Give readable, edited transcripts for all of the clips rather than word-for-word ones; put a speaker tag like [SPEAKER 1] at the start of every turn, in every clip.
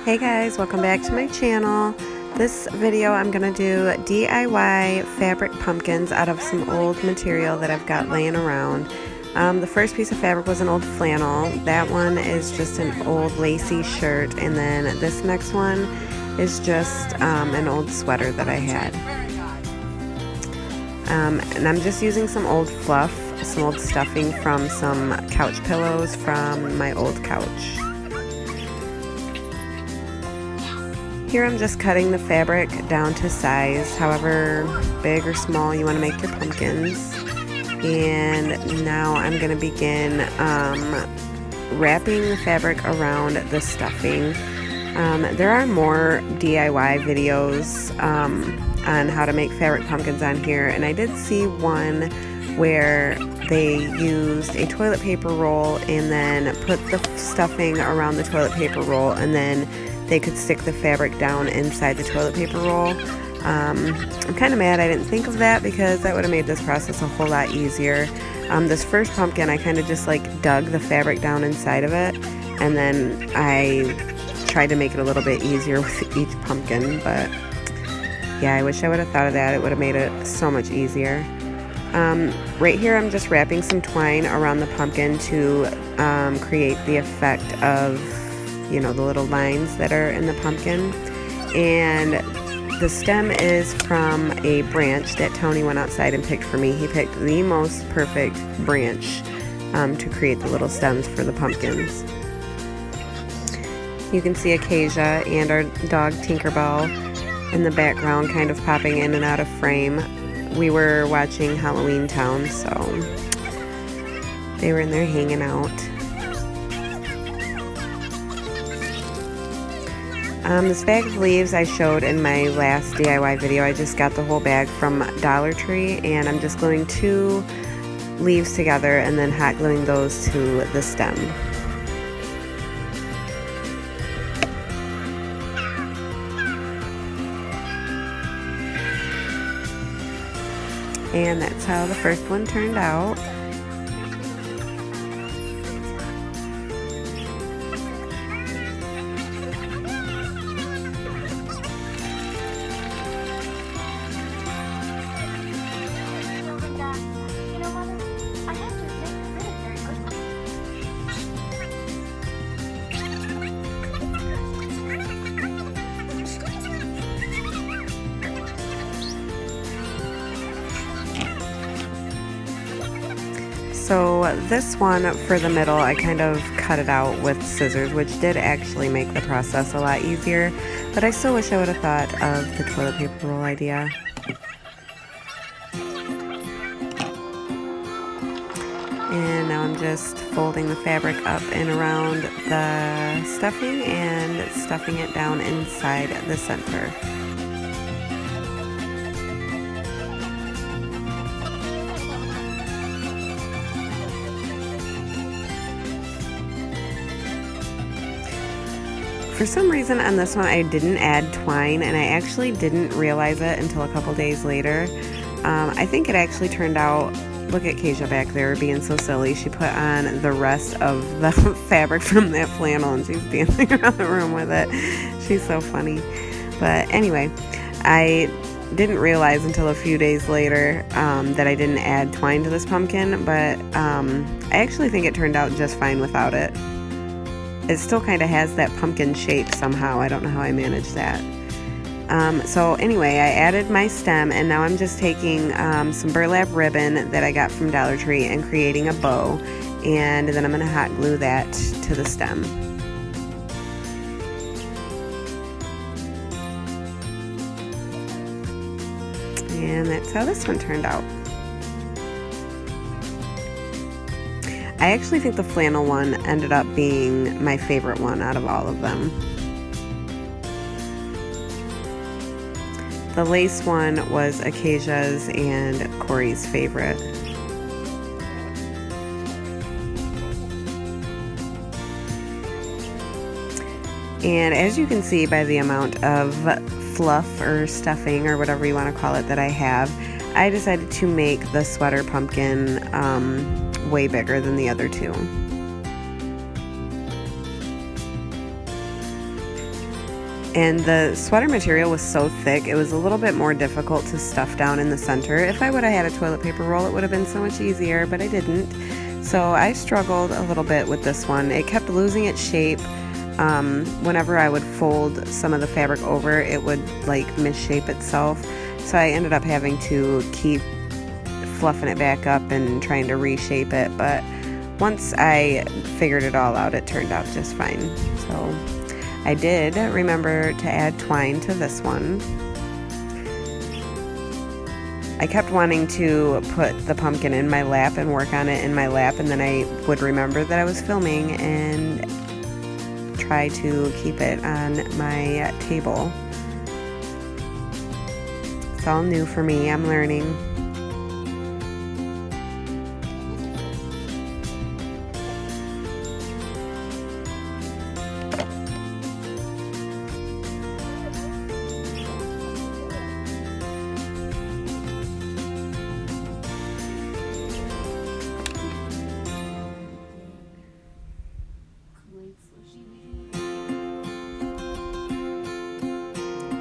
[SPEAKER 1] Hey guys, welcome back to my channel. This video I'm going to do DIY fabric pumpkins out of some old material that I've got laying around. The first piece of fabric was an old flannel. That one is just an old lacy shirt, and then this next one is just an old sweater that I had. And I'm just using some old fluff, some old stuffing from some couch pillows from my old couch. Here I'm just cutting the fabric down to size, however big or small you want to make your pumpkins. And now I'm going to begin wrapping the fabric around the stuffing. There are more DIY videos on how to make fabric pumpkins on here, and I did see one where they used a toilet paper roll and then put the stuffing around the toilet paper roll, and then they could stick the fabric down inside the toilet paper roll. I'm kind of mad I didn't think of that, because that would have made this process a whole lot easier. This first pumpkin, I kind of just like dug the fabric down inside of it, and then I tried to make it a little bit easier with each pumpkin. But yeah, I wish I would have thought of that. It would have made it so much easier. Right here I'm just wrapping some twine around the pumpkin to create the effect of, you know, the little lines that are in the pumpkin. And the stem is from a branch that Tony went outside and picked for me. He picked the most perfect branch to create the little stems for the pumpkins. You can see Acacia and our dog Tinkerbell in the background, kind of popping in and out of frame. We were watching Halloween Town, so they were in there hanging out. This bag of leaves I showed in my last DIY video. I just got the whole bag from Dollar Tree, and I'm just gluing 2 leaves together and then hot gluing those to the stem. And that's how the first one turned out. So this one for the middle, I kind of cut it out with scissors, which did actually make the process a lot easier, but I still wish I would have thought of the toilet paper roll idea. And now I'm just folding the fabric up and around the stuffing and stuffing it down inside the center. For some reason on this one I didn't add twine, and I actually didn't realize it until a couple days later. I think it actually turned out, look at Kasia back there being so silly. She put on the rest of the fabric from that flannel and she's dancing around the room with it. She's so funny. But anyway, I didn't realize until a few days later that I didn't add twine to this pumpkin, but I actually think it turned out just fine without it. It still kind of has that pumpkin shape somehow. I don't know how I managed that. So anyway, I added my stem, and now I'm just taking some burlap ribbon that I got from Dollar Tree and creating a bow, and then I'm going to hot glue that to the stem. And that's how this one turned out. I actually think the flannel one ended up being my favorite one out of all of them. The lace one was Acacia's and Corey's favorite. And as you can see by the amount of fluff or stuffing or whatever you want to call it that I have, I decided to make the sweater pumpkin way bigger than the other two. And the sweater material was so thick, it was a little bit more difficult to stuff down in the center. If I would have had a toilet paper roll, it would have been so much easier, but I didn't. So I struggled a little bit with this one. It kept losing its shape. Whenever I would fold some of the fabric over, it would like misshape itself. So I ended up having to keep fluffing it back up and trying to reshape it. But once I figured it all out, it turned out just fine. So I did remember to add twine to this one. I kept wanting to put the pumpkin in my lap and work on it in my lap, and then I would remember that I was filming and try to keep it on my table. It's all new for me. I'm learning.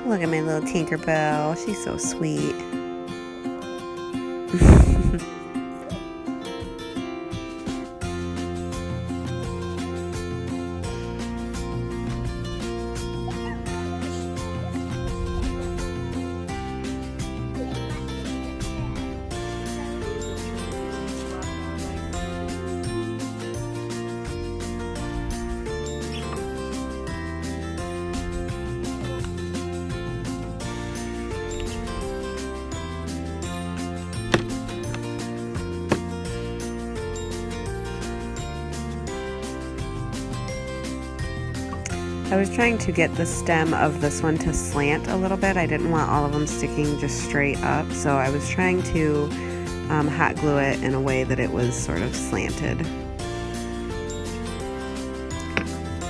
[SPEAKER 1] Look at my little Tinkerbell. She's so sweet. I was trying to get the stem of this one to slant a little bit. I didn't want all of them sticking just straight up, so I was trying to hot glue it in a way that it was sort of slanted.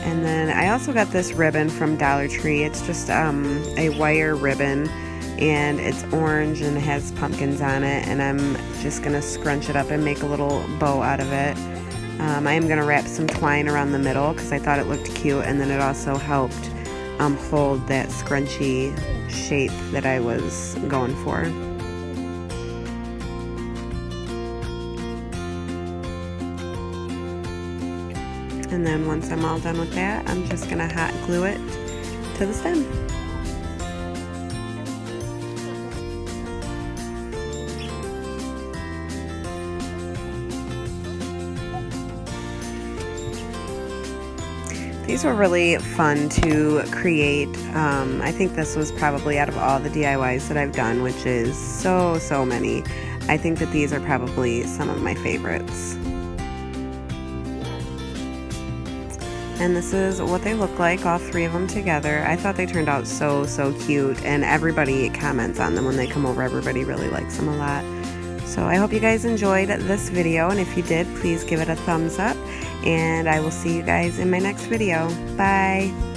[SPEAKER 1] And then I also got this ribbon from Dollar Tree. It's just a wire ribbon, and it's orange and it has pumpkins on it, and I'm just gonna scrunch it up and make a little bow out of it. I am going to wrap some twine around the middle because I thought it looked cute, and then it also helped hold that scrunchy shape that I was going for. And then once I'm all done with that, I'm just going to hot glue it to the stem. These were really fun to create. I think this was probably out of all the DIYs that I've done, which is so many, I think that these are probably some of my favorites. And this is what they look like, all three of them together. I thought they turned out so cute, and everybody comments on them when they come over. Everybody really likes them a lot. So I hope you guys enjoyed this video, and if you did, please give it a thumbs up, and I will see you guys in my next video. Bye!